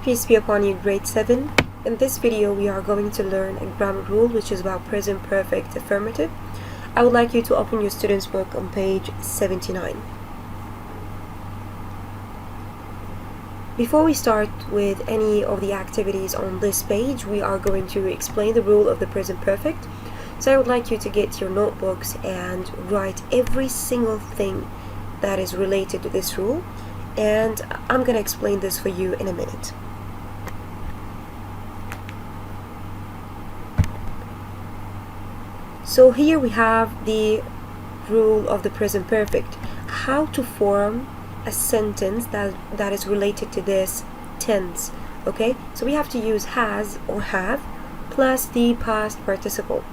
Peace be upon you, grade 7. In this video we are going to learn a grammar rule which is about present perfect affirmative. I would like you to open your student's book on page 79. Before we start with any of the activities on this page, we are going to explain the rule of the present perfect. So I would like you to get your notebooks and write every single thing that is related to this rule, and I'm going to explain this for you in a minute. So here we have the rule of the present perfect, how to form a sentence that is related to this tense. Okay, so we have to use has or have plus the past participle.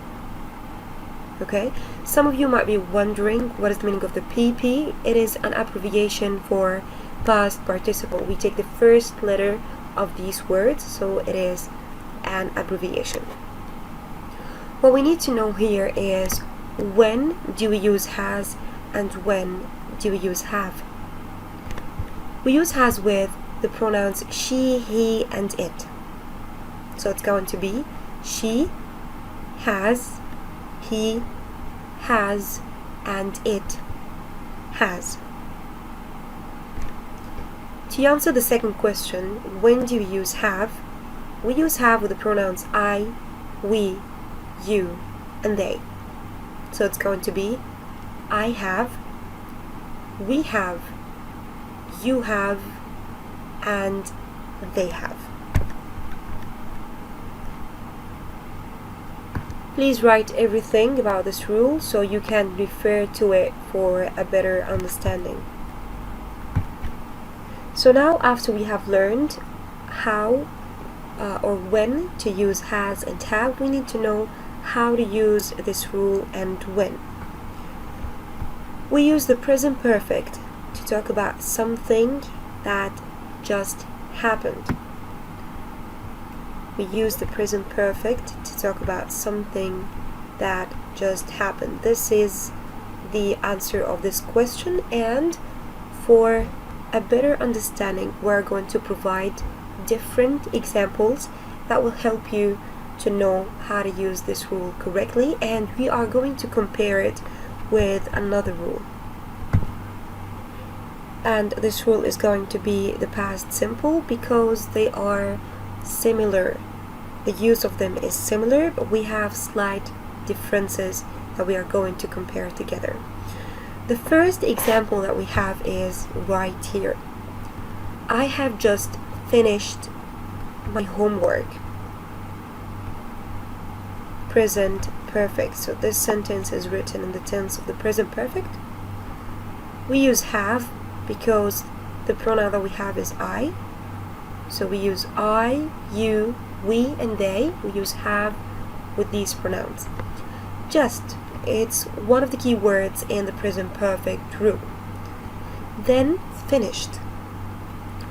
Okay, some of you might be wondering what is the meaning of the PP. It is an abbreviation for past participle. We take the first letter of these words, so it is an abbreviation. What we need to know here is when do we use has and when do we use have. We use has with the pronouns she, he, and it. So it's going to be she has, he has, and it has. To answer the second question, when do we use have? We use have with the pronouns I, we, you, and they. So it's going to be I have, we have, you have, and they have. Please write everything about this rule so you can refer to it for a better understanding. So now, after we have learned how or when to use has and have, we need to know how to use this rule and when. We use the present perfect to talk about something that just happened. We use the present perfect to talk about something that just happened. This is the answer of this question, and for a better understanding, we're going to provide different examples that will help you to know how to use this rule correctly, and we are going to compare it with another rule. And this rule is going to be the past simple because they are similar. The use of them is similar, but we have slight differences that we are going to compare together. The first example that we have is right here. I have just finished my homework. Present perfect. So this sentence is written in the tense of the present perfect. We use have because the pronoun that we have is I. So we use I, you, we, and they. We use have with these pronouns. Just, it's one of the key words in the present perfect rule. Then finished.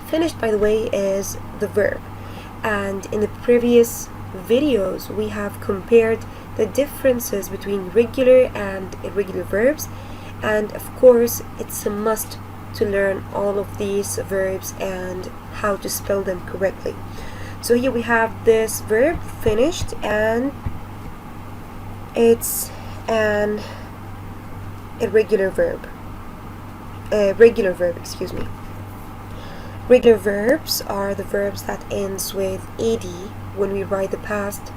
Finished, by the way, is the verb. And in the previous videos we have compared the differences between regular and irregular verbs, and of course it's a must to learn all of these verbs and how to spell them correctly. So here we have this verb finished, and it's an irregular verb. Regular verb, excuse me. Regular verbs are the verbs that ends with ed when we write the past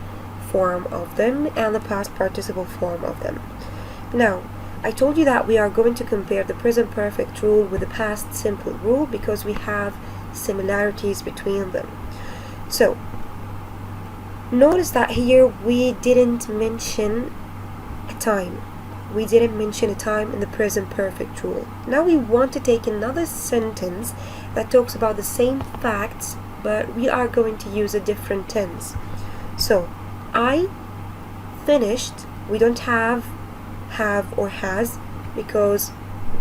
form of them and the past participle form of them. Now, I told you that we are going to compare the present perfect rule with the past simple rule because we have similarities between them. So, notice that here we didn't mention a time. We didn't mention a time in the present perfect rule. Now we want to take another sentence that talks about the same facts, but we are going to use a different tense. So, I finished. We don't have or has because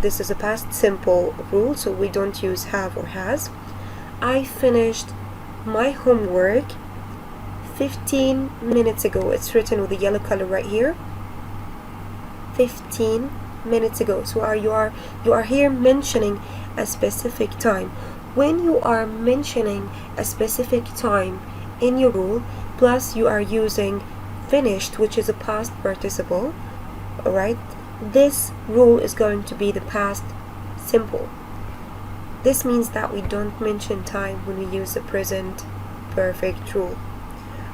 this is a past simple rule, so we don't use have or has. I finished my homework 15 minutes ago. It's written with the yellow color right here. 15 minutes ago. So you are here mentioning a specific time. when you are mentioning a specific time in your rule, plus you are using finished, which is a past participle, alright, this rule is going to be the past simple. This means that we don't mention time when we use the present perfect rule.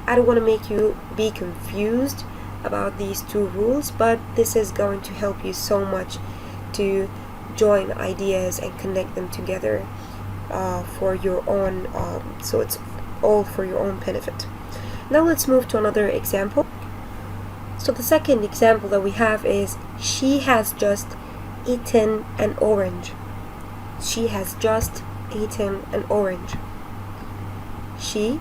I don't want to make you be confused about these two rules, but this is going to help you so much to join ideas and connect them together for your own, so it's all for your own benefit. Now let's move to another example. So the second example that we have is she has just eaten an orange. She has just eaten an orange. She,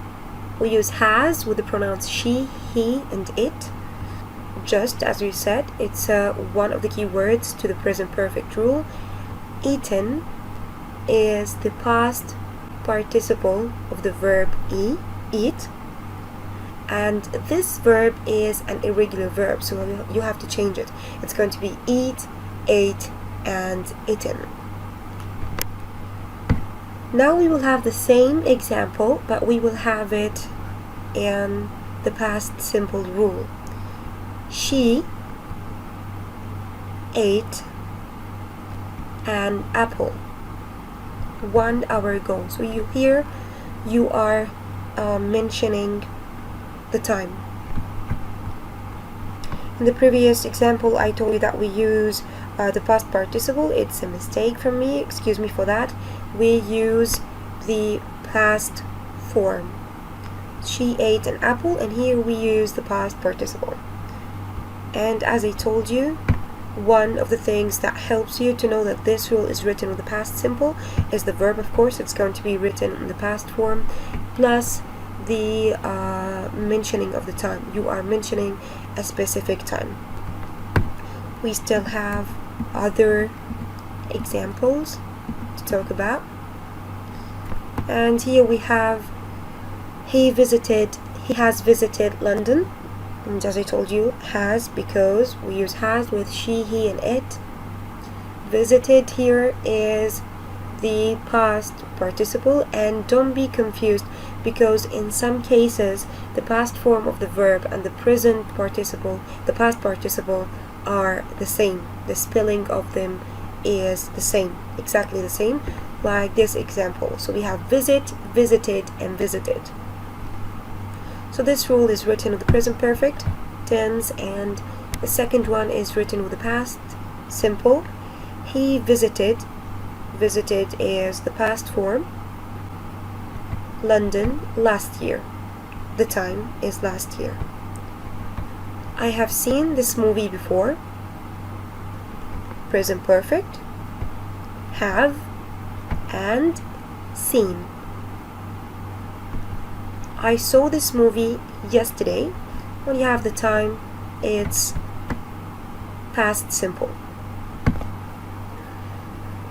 we use has with the pronouns she, he, and it. Just as we said, it's one of the key words to the present perfect rule. Eaten is the past participle of the verb eat, and this verb is an irregular verb, so you have to change it. It's going to be eat, ate, and eaten. Now we will have the same example, but we will have it in the past simple rule. She ate an apple 1 hour ago. So you are mentioning the time. In the previous example, I told you that we use the past participle. It's a mistake from me, excuse me for that. We use the past form. She ate an apple, and here we use the past participle. And as I told you, one of the things that helps you to know that this rule is written with the past simple is the verb. Of course, it's going to be written in the past form, plus the mentioning of the time. You are mentioning a specific time. We still have other examples to talk about, and here we have he has visited London. And as I told you, has, because we use has with she, he, and it. Visited here is the past participle, and don't be confused, because in some cases the past form of the verb and the present participle, the past participle, are the same. The spelling of them is the same, exactly the same, like this example. So we have visit, visited, and visited. So this rule is written with the present perfect tense, and the second one is written with the past simple. He visited. Visited is the past form. London last year. The time is last year. I have seen this movie before. Present perfect. Have and seen. I saw this movie yesterday. When you have the time, it's past simple.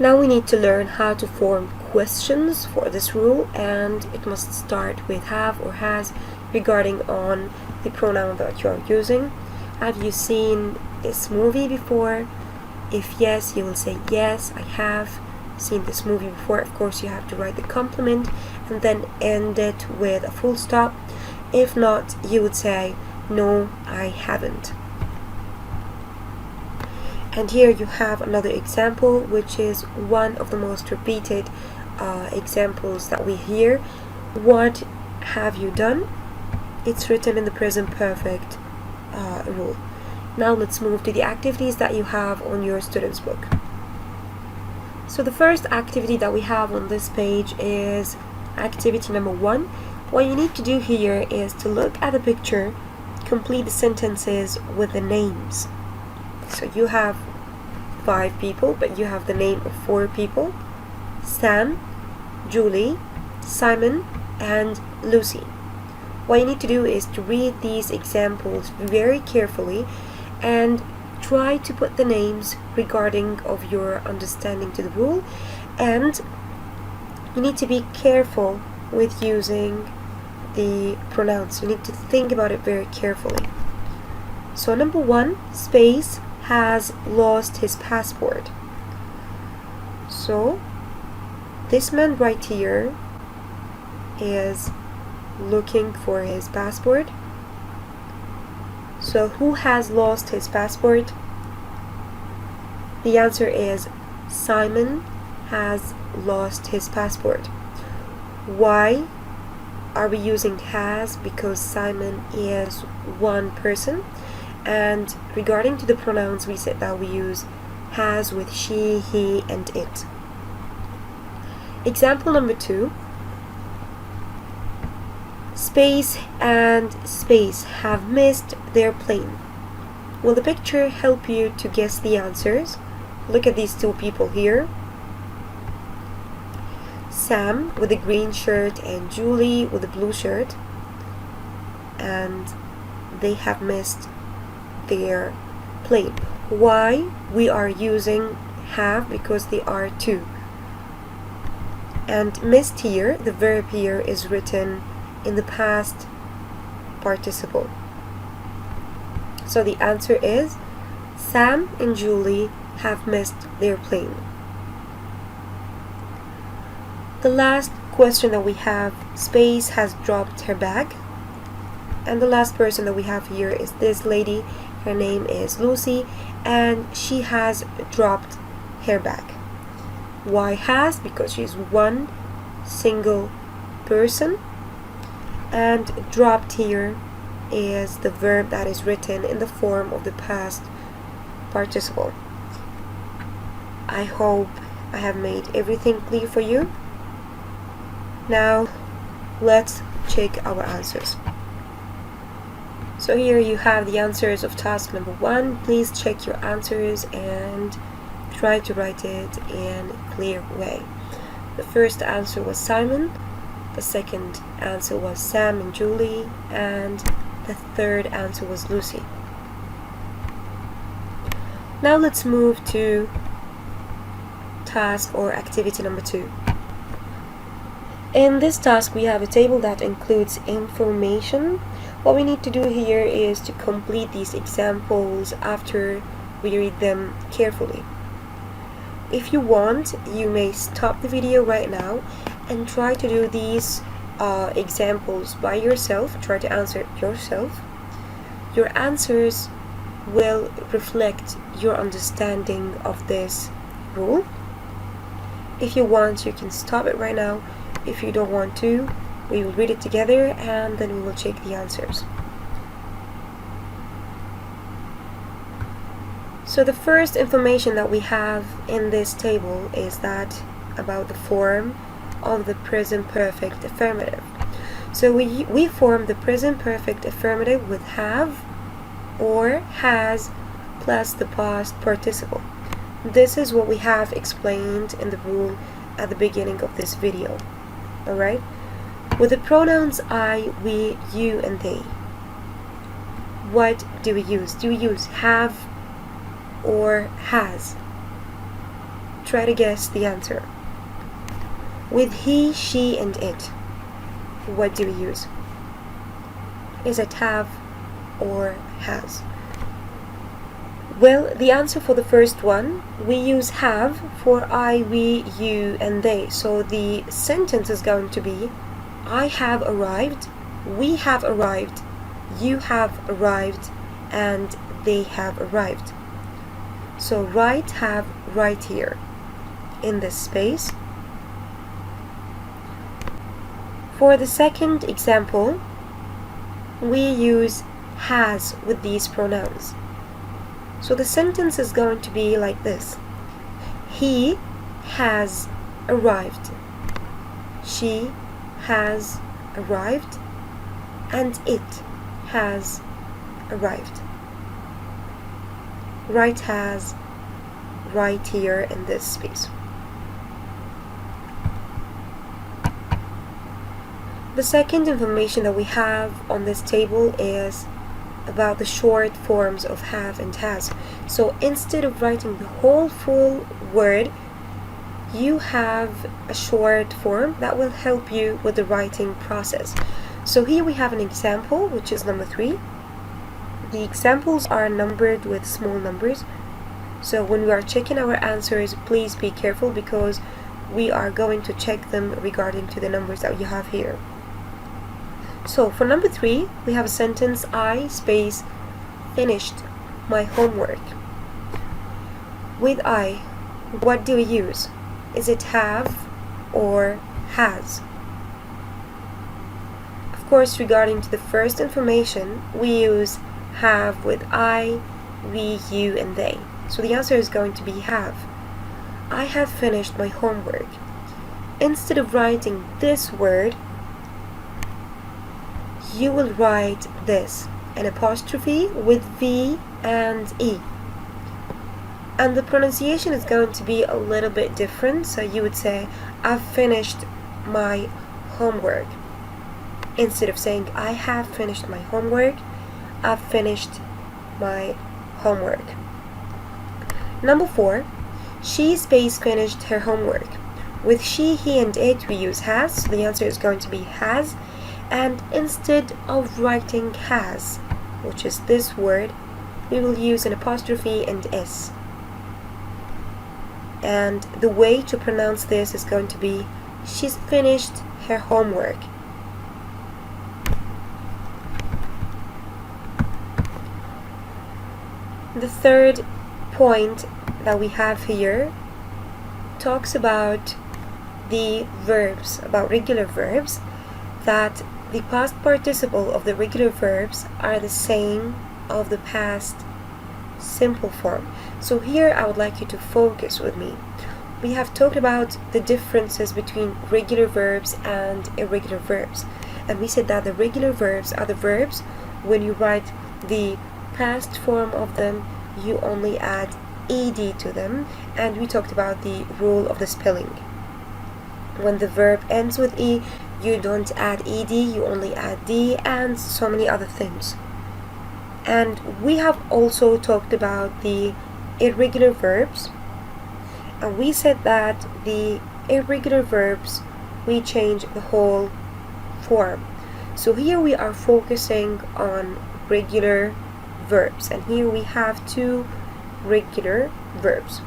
Now we need to learn how to form questions for this rule, and it must start with have or has regarding on the pronoun that you are using. Have you seen this movie before? If yes, you will say yes, I have seen this movie before. Of course, you have to write the complement and then end it with a full stop. If not, you would say no, I haven't. And here you have another example, which is one of the most repeated examples that we hear. What have you done? It's written in the present perfect rule. Now let's move to the activities that you have on your student's book. So the first activity that we have on this page is activity number 1. What you need to do here is to look at the picture, complete the sentences with the names. So you have 5 people, but you have the name of 4 people: Sam, Julie, Simon, and Lucy. What you need to do is to read these examples very carefully and try to put the names regarding of your understanding to the rule, and you need to be careful with using the pronouns. You need to think about it very carefully. So number 1, Space has lost his passport. So This man right here is looking for his passport. So who has lost his passport? The answer is Simon has lost his passport. Why are we using has? Because Simon is one person, and regarding to the pronouns, we said that we use has with she, he, and it. Example number 2. Space and Space have missed their plane. Will the picture help you to guess the answers? Look at these two people here. Sam with a green shirt and Julie with a blue shirt, and they have missed their plane. Why we are using have? Because they are two. And missed here, the verb here is written in the past participle. So the answer is Sam and Julie have missed their plane. The last question that we have, Space has dropped her bag. And the last person that we have here is this lady. Her name is Lucy, and she has dropped her bag. Why has? Because she's one single person. And dropped here is the verb that is written in the form of the past participle. I hope I have made everything clear for you. Now let's check our answers. So here you have the answers of task number 1. Please check your answers and try to write it in a clear way. The first answer was Simon, the second answer was Sam and Julie, and the third answer was Lucy. Now let's move to task or activity number 2. In this task we have a table that includes information. What we need to do here is to complete these examples after we read them carefully. If you want, you may stop the video right now and try to do these examples by yourself. Try to answer it yourself. Your answers will reflect your understanding of this rule. If you want, you can stop it right now. If you don't want to, we will read it together and then we will check the answers. So the first information that we have in this table is that about the form of the present perfect affirmative. So we form the present perfect affirmative with have or has plus the past participle. This is what we have explained in the rule at the beginning of this video. Alright? With the pronouns I, we, you, and they, what do we use? Do we use have or has? Try to guess the answer. With he, she, and it, what do we use? Is it have or has? Well, the answer for the first one, we use have for I, we, you, and they. So the sentence is going to be I have arrived, we have arrived, you have arrived, and they have arrived. So write have right here in this space. For the second example, we use has with these pronouns. So the sentence is going to be like this. He has arrived. She has arrived. And it has arrived. Write has right here in this space. The second information that we have on this table is about the short forms of have and has. So instead of writing the whole full word, you have a short form that will help you with the writing process. So here we have an example, which is number 3. The examples are numbered with small numbers. So when we are checking our answers, please be careful because we are going to check them regarding to the numbers that you have here. So for number 3, we have a sentence, I space finished my homework. With I, what do we use? Is it have or has? Of course, regarding to the first information, we use have with I, we, you, and they. So the answer is going to be have. I have finished my homework. Instead of writing this word, you will write this, an apostrophe with V and E. And the pronunciation is going to be a little bit different, so you would say, I've finished my homework. Instead of saying, I have finished my homework, I've finished my homework. Number 4, she space finished her homework. With she, he, and it, we use has, so the answer is going to be has. And instead of writing has, which is this word, we will use an apostrophe and s. And the way to pronounce this is going to be, she's finished her homework. The third point that we have here talks about the verbs, about regular verbs, that the past participle of the regular verbs are the same of the past simple form. So here I would like you to focus with me. We have talked about the differences between regular verbs and irregular verbs. And we said that the regular verbs are the verbs when you write the past form of them, you only add ed to them, and we talked about the rule of the spelling. When the verb ends with e, you don't add ed, you only add d, and so many other things. And we have also talked about the irregular verbs, and we said that the irregular verbs, we change the whole form. So here we are focusing on regular verbs, and here we have 2 regular verbs,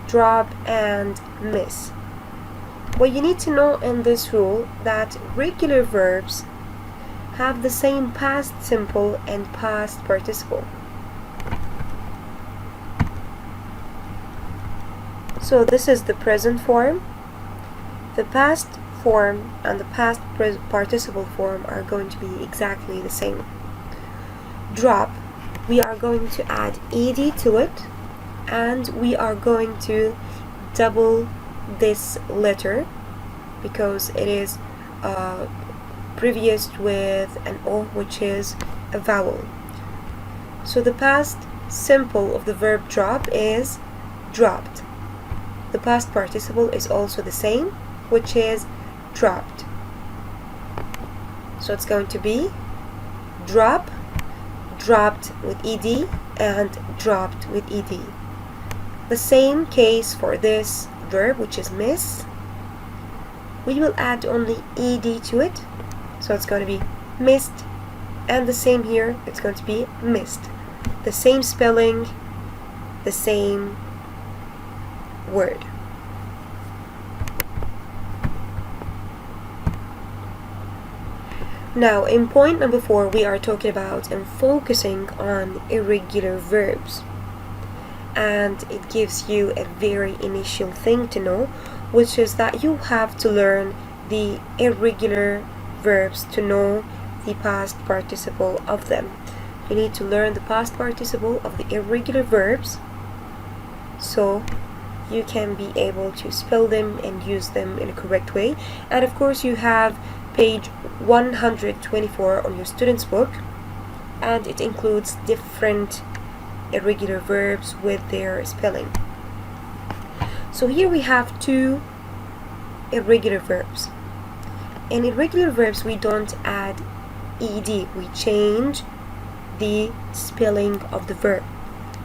drop and miss. What you need to know in this rule, that regular verbs have the same past simple and past participle. So this is the present form. The past form and the past participle form are going to be exactly the same. Drop, we are going to add ed to it, and we are going to double this letter because it is previous with an o, which is a vowel. So the past simple of the verb drop is dropped. The past participle is also the same, which is dropped. So it's going to be drop, dropped with ed, and dropped with ed. The same case for this verb, which is miss. We will add only ed to it, so it's going to be missed, and the same here, it's going to be missed. The same spelling, the same word. Now, in point number 4, we are talking about and focusing on irregular verbs. And it gives you a very initial thing to know, which is that you have to learn the irregular verbs to know the past participle of them. You need to learn the past participle of the irregular verbs so you can be able to spell them and use them in a correct way. And of course, you have page 124 on your student's book, and it includes different irregular verbs with their spelling. So here we have 2 irregular verbs. In irregular verbs, we don't add ed, we change the spelling of the verb.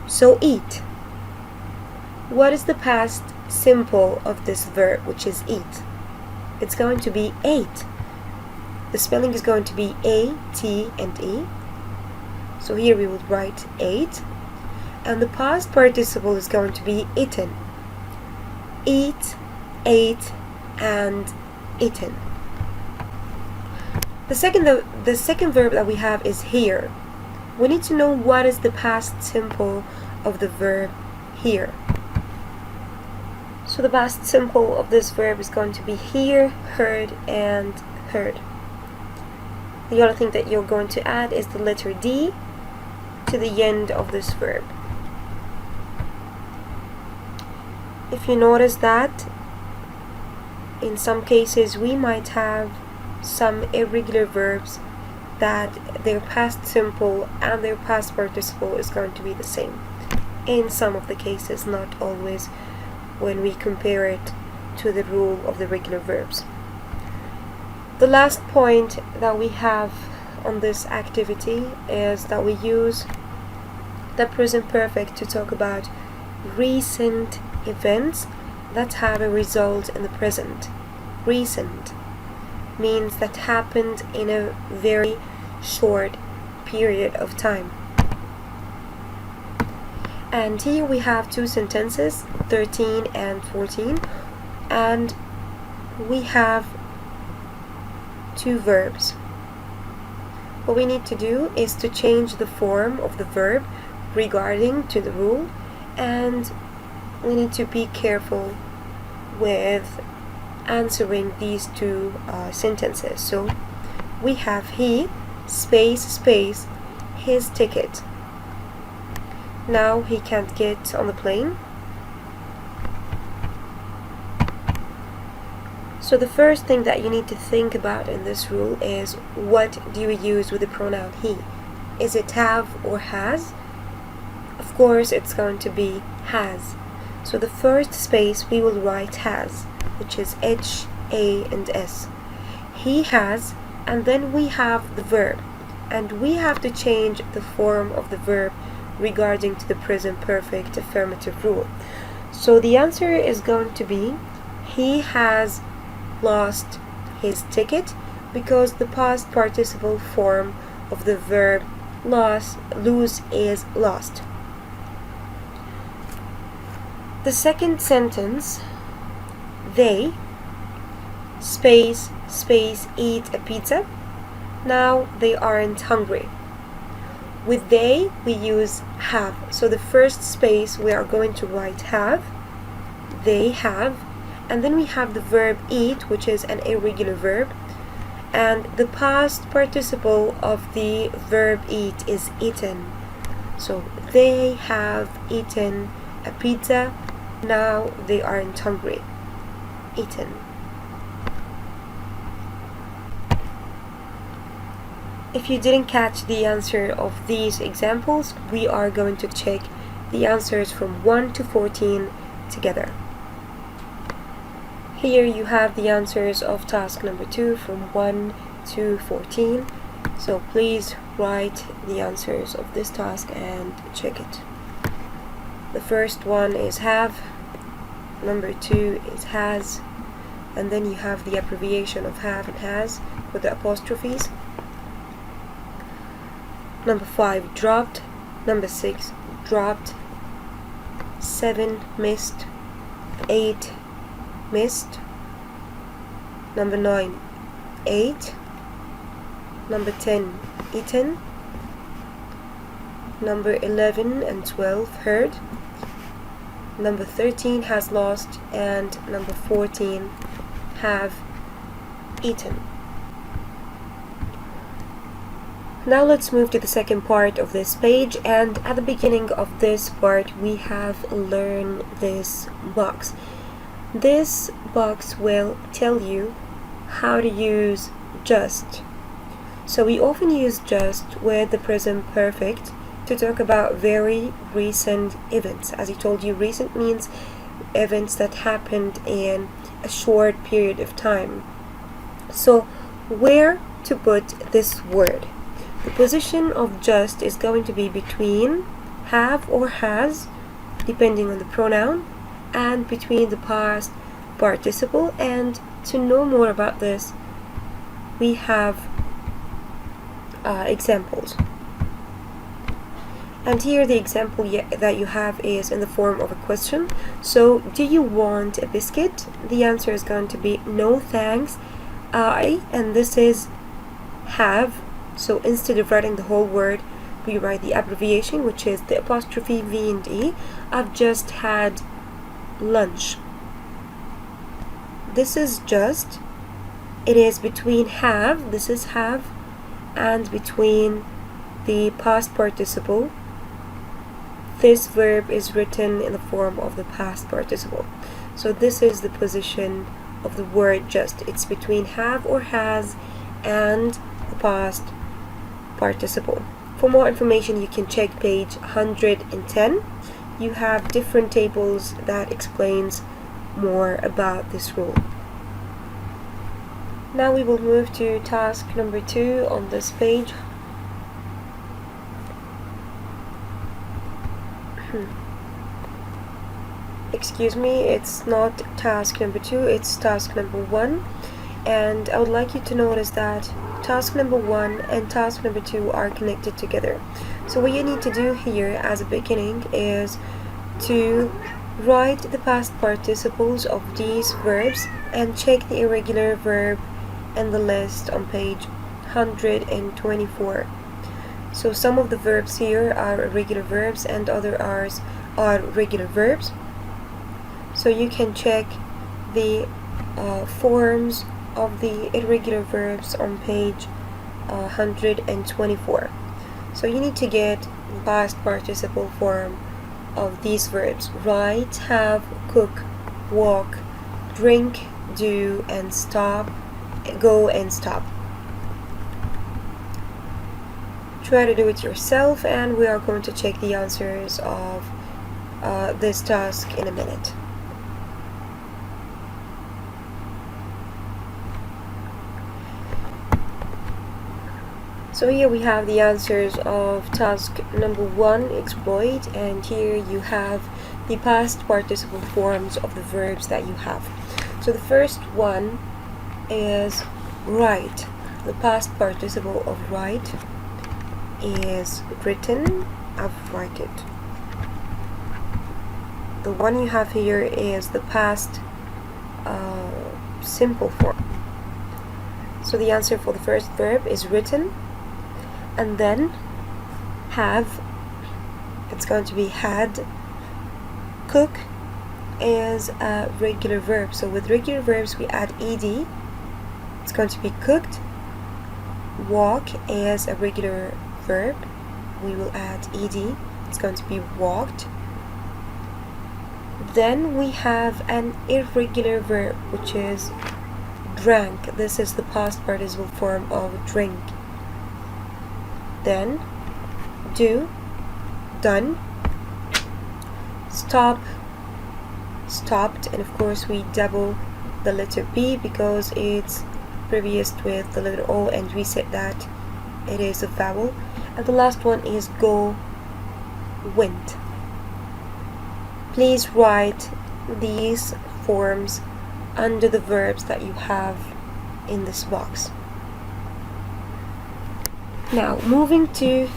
So eat. What is the past simple of this verb, which is eat? It's going to be ate. The spelling is going to be a, t, and e. So here we would write ate. And the past participle is going to be eaten. Eat, ate, and eaten. The second verb that we have is here. We need to know what is the past simple of the verb here. So the past simple of this verb is going to be hear, heard, and heard. The other thing that you're going to add is the letter D to the end of this verb. If you notice that in some cases we might have some irregular verbs that their past simple and their past participle is going to be the same. In some of the cases, not always when we compare it to the rule of the regular verbs. The last point that we have on this activity is that we use the present perfect to talk about recent events that have a result in the present. Recent means that happened in a very short period of time. And here we have two sentences, 13 and 14, and we have two verbs. What we need to do is to change the form of the verb regarding to the rule, and we need to be careful with answering these two sentences. So we have he space his ticket. Now he can't get on the plane. So the first thing that you need to think about in this rule is, what do you use with the pronoun he? Is it have or has? Of course it's going to be has. So the first space we will write has, which is H, A, and S. He has, and then we have the verb, and we have to change the form of the verb regarding to the present perfect affirmative rule. So the answer is going to be, he has lost his ticket, because the past participle form of the verb lose is lost. The second sentence, they space eat a pizza. Now they aren't hungry. With they we use have. So the first space we are going to write have, they have, and then we have the verb eat, which is an irregular verb, and the past participle of the verb eat is eaten. So they have eaten a pizza. Now they aren't hungry. Eaten. If you didn't catch the answer of these examples, we are going to check the answers from 1 to 14 together. Here you have the answers of task number 2 from 1 to 14. So please write the answers of this task and check it. The first one is have, number 2 is has, and then you have the abbreviation of have and has with the apostrophes. Number 5 dropped, number 6 dropped, 7 missed, 8 missed, number 9 ate, number 10 eaten, number 11 and 12 heard, number 13 has lost, and number 14 have eaten. Now let's move to the second part of this page, and at the beginning of this part we have learned this box. This box will tell you how to use just. So we often use just with the present perfect to talk about very recent events. As I told you, recent means events that happened in a short period of time. So where to put this word? The position of just is going to be between have or has, depending on the pronoun, and between the past participle. And to know more about this, we have examples. And here the example that you have is in the form of a question. So, do you want a biscuit? The answer is going to be no thanks, and this is have. So instead of writing the whole word, we write the abbreviation, which is the apostrophe V and E. I've just had lunch. This is just. It is between have, this is have, and between the past participle. This verb is written in the form of the past participle. So this is the position of the word just. It's between have or has and the past participle. For more information, you can check page 110. You have different tables that explains more about this rule. Now we will move to task number 2 on this page. Excuse me, it's not task number 2, it's task number 1. And I would like you to notice that task number 1 and task number 2 are connected together. So what you need to do here as a beginning is to write the past participles of these verbs and check the irregular verb in the list on page 124. So some of the verbs here are irregular verbs and others are regular verbs. So you can check the forms of the irregular verbs on page 124. So you need to get the past participle form of these verbs: write, have, cook, walk, drink, do, and stop, go and stop. Try to do it yourself, and we are going to check the answers of this task in a minute. So here we have the answers of task number 1, exploit, and here you have the past participle forms of the verbs that you have. So the first one is write. The past participle of write is written. I've write it. The one you have here is the past simple form. So the answer for the first verb is written. And then have, it's going to be had. Cook is a regular verb. So with regular verbs we add ed. It's going to be cooked. Walk is a regular verb. We will add ed. It's going to be walked. Then we have an irregular verb, which is drank. This is the past participle form of drink. Then do, done. Stop, stopped, and of course we double the letter B because it's previous with the letter O, and we said that it is a vowel. And the last one is go, went. Please write these forms under the verbs that you have in this box. Now, moving to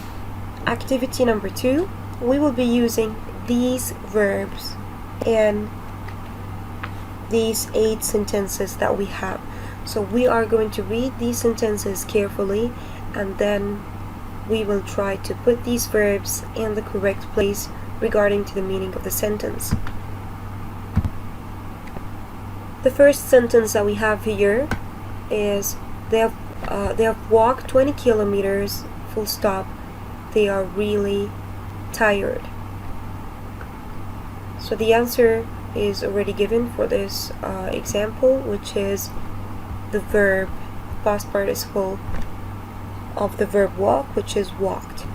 activity number 2, we will be using these verbs in these 8 sentences that we have. So we are going to read these sentences carefully, and then we will try to put these verbs in the correct place regarding to the meaning of the sentence. The first sentence that we have here is they have walked 20 kilometers, full stop. They are really tired. So the answer is already given for this example, which is the verb, past participle of the verb walk, which is walked.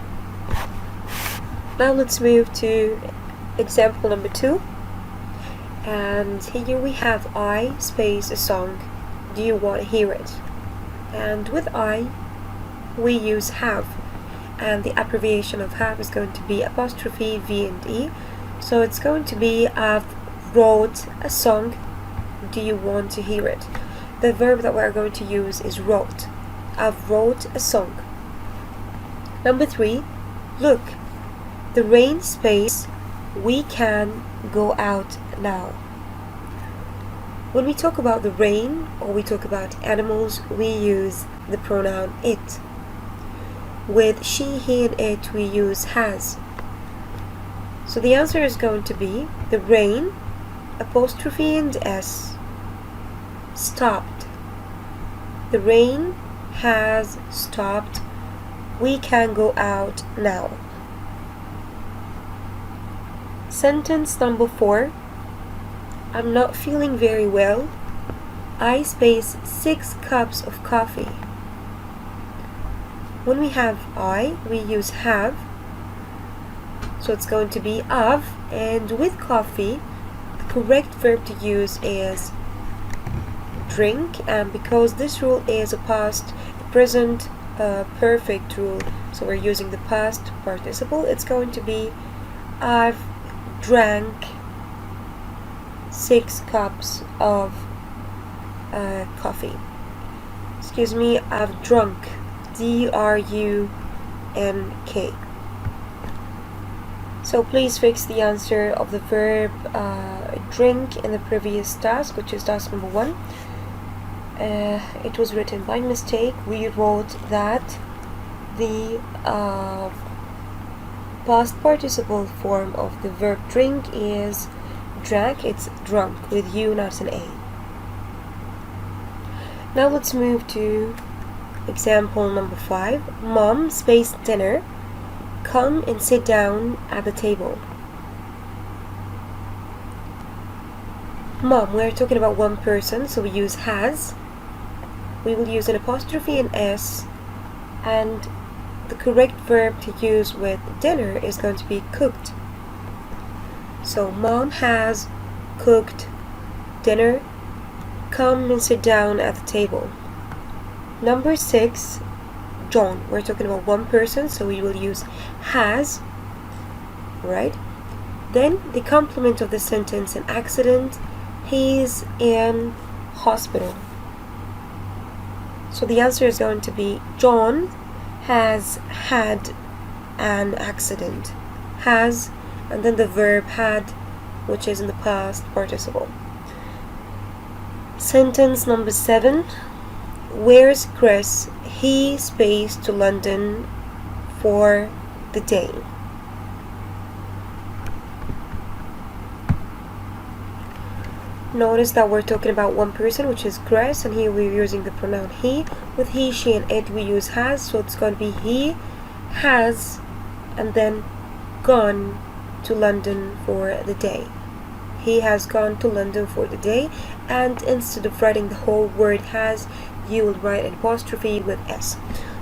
Now let's move to example number 2. And here we have I space a song. Do you want to hear it? And with I, we use have, and the abbreviation of have is going to be apostrophe V and E. So it's going to be I've wrote a song. Do you want to hear it? The verb that we're going to use is wrote. I've wrote a song. Number 3, look. the rain space, we can go out now. When we talk about the rain or we talk about animals, we use the pronoun it. With she, he, and it, we use has. So the answer is going to be the rain, apostrophe and s, stopped. The rain has stopped. We can go out now. Sentence number 4. I'm not feeling very well. I space 6 cups of coffee. When we have I, we use have. So it's going to be of, and with coffee, the correct verb to use is drink, and because this rule is a past, present, perfect rule, so we're using the past participle, it's going to be I've drank 6 cups of coffee. Excuse me, I've drunk, D-R-U-N-K. So please fix the answer of the verb drink in the previous task, which is task number 1. It was written by mistake. We wrote that the past participle form of the verb drink is drank. It's drunk with U, not an A. Now let's move to example number 5. Mom space dinner. Come and sit down at the table. Mom, we're talking about one person, so we use has. We will use an apostrophe and s, and the correct verb to use with dinner is going to be cooked. So Mom has cooked dinner. Come and sit down at the table. Number 6, John. We're talking about one person, so we will use has, right? Then the complement of the sentence, an accident. He's in hospital. So the answer is going to be John has had an accident. Has, and then the verb had, which is in the past participle. Sentence number 7. Where's Chris? He space to London for the day. Notice that we're talking about one person, which is Chris, and here we're using the pronoun he. With he, she, and it, we use has, so it's going to be he has, and then gone to London for the day. He has gone to London for the day, and instead of writing the whole word has, you will write an apostrophe with s.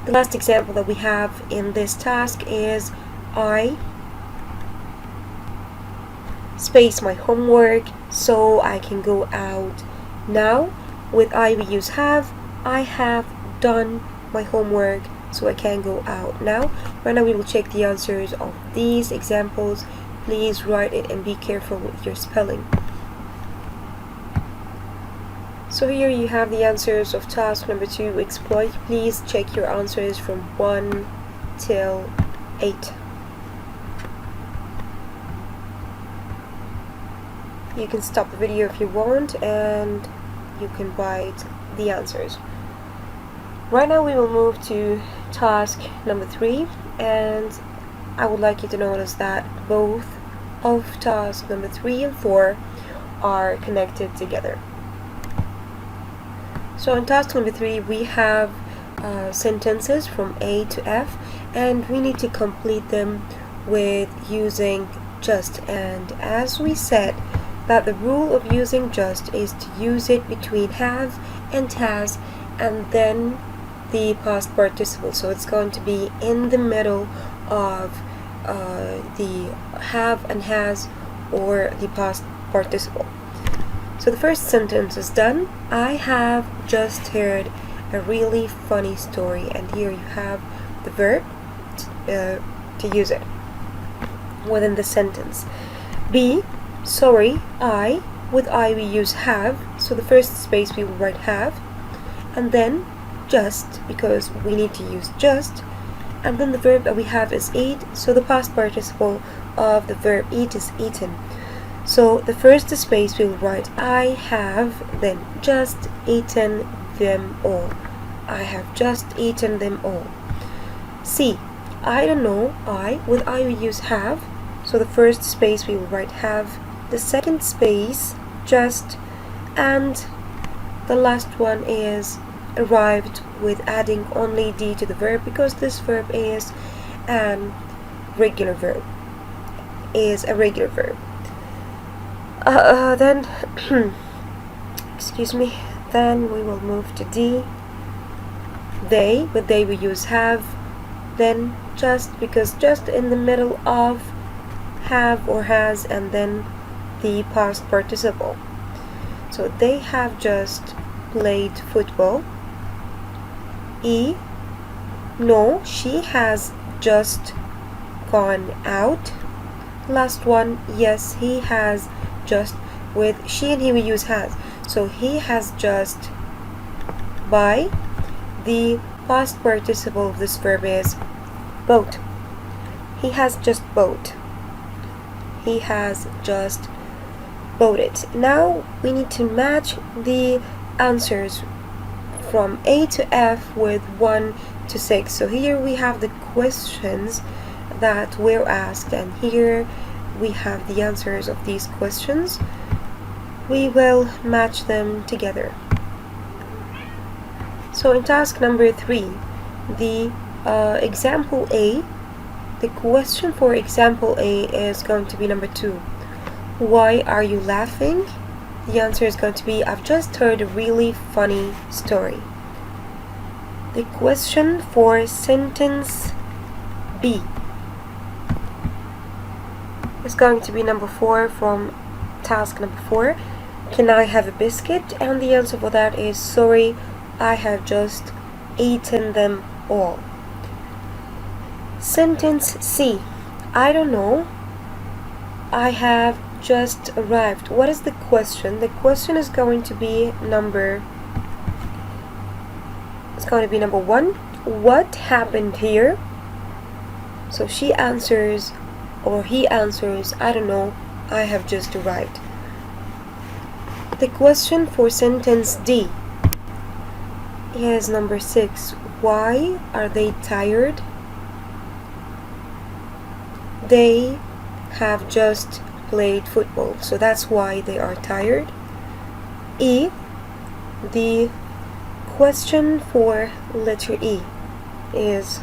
The last example that we have in this task is I space my homework so I can go out now. With I, we use have. I have done my homework so I can go out now. Right now we will check the answers of these examples. Please write it and be careful with your spelling. So here you have the answers of task number 2, exploit. Please check your answers from 1 till 8. You can stop the video if you want, and you can write the answers. Right now we will move to task number 3, and I would like you to notice that both of task number 3 and 4 are connected together. So in task number 3 we have sentences from A to F, and we need to complete them with using just. And as we said, that the rule of using just is to use it between have and has, and then the past participle. So it's going to be in the middle of the have and has, or the past participle. So the first sentence is done. I have just heard a really funny story, and here you have the verb to use it within the sentence. B, sorry, I. With I we use have, so the first space we will write have, and then just, because we need to use just, and then the verb that we have is eat, so the past participle of the verb eat is eaten. So the first space we will write I have, then just eaten them all. I have just eaten them all. C, I don't know, with I we use have, so the first space we will write have, the second space just, and the last one is arrived with adding only D to the verb because this verb is an regular verb, is a regular verb. Then excuse me, then we will move to D. They, with they we use have, then just, because just in the middle of have or has, and then the past participle. So they have just played football. E, no, she has just gone out. Last one, yes, he has just, with she and he we use has, so he has just, by the past participle of this verb is boat. He has just boat. He has just boated. Now we need to match the answers from A to F with 1 to 6. So here we have the questions that were asked, and here we have the answers of these questions. We will match them together. So in task number 3, the example A, the question for example A is going to be number 2. Why are you laughing? The answer is going to be, I've just heard a really funny story. The question for sentence B is going to be number 4 from task number 4. Can I have a biscuit? And the answer for that is, sorry, I have just eaten them all. Sentence C, I don't know, I have just arrived. What is the question? The question is going to be number 1. What happened here? So she answers, or he answers, I don't know, I have just arrived. The question for sentence D is number 6. Why are they tired? They have just played football, so that's why they are tired. E, the question for letter E is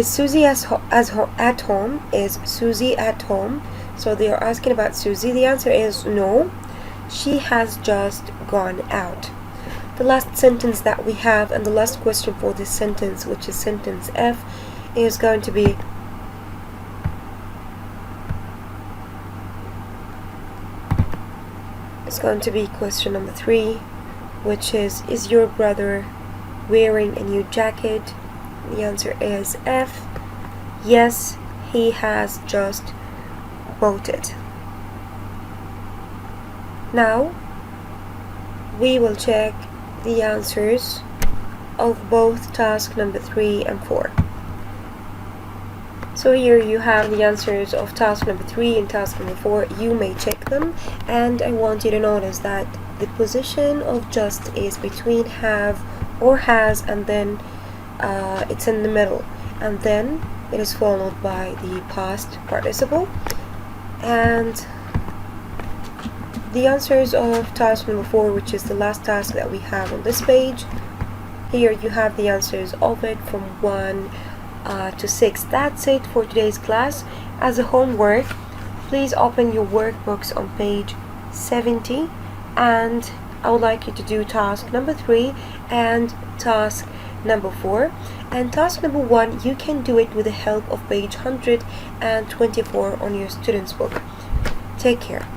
Susie at home? Is Susie at home? So they are asking about Susie. The answer is no, she has just gone out. The last sentence that we have, and the last question for this sentence, which is sentence F, is going to be question number 3, which is your brother wearing a new jacket? The answer is F. Yes, he has just bought it. Now we will check the answers of both task number 3 and 4. So here you have the answers of task number 3 and task number 4. You may check them, and I want you to notice that the position of just is between have or has, and then it's in the middle, and then it is followed by the past participle. And the answers of task number 4, which is the last task that we have on this page, here you have the answers of it from 1 to 6. That's it for today's class. As a homework, please open your workbooks on page 70, and I would like you to do task number 3 and task number 4. And task number 1, you can do it with the help of page 124 on your student's book. Take care.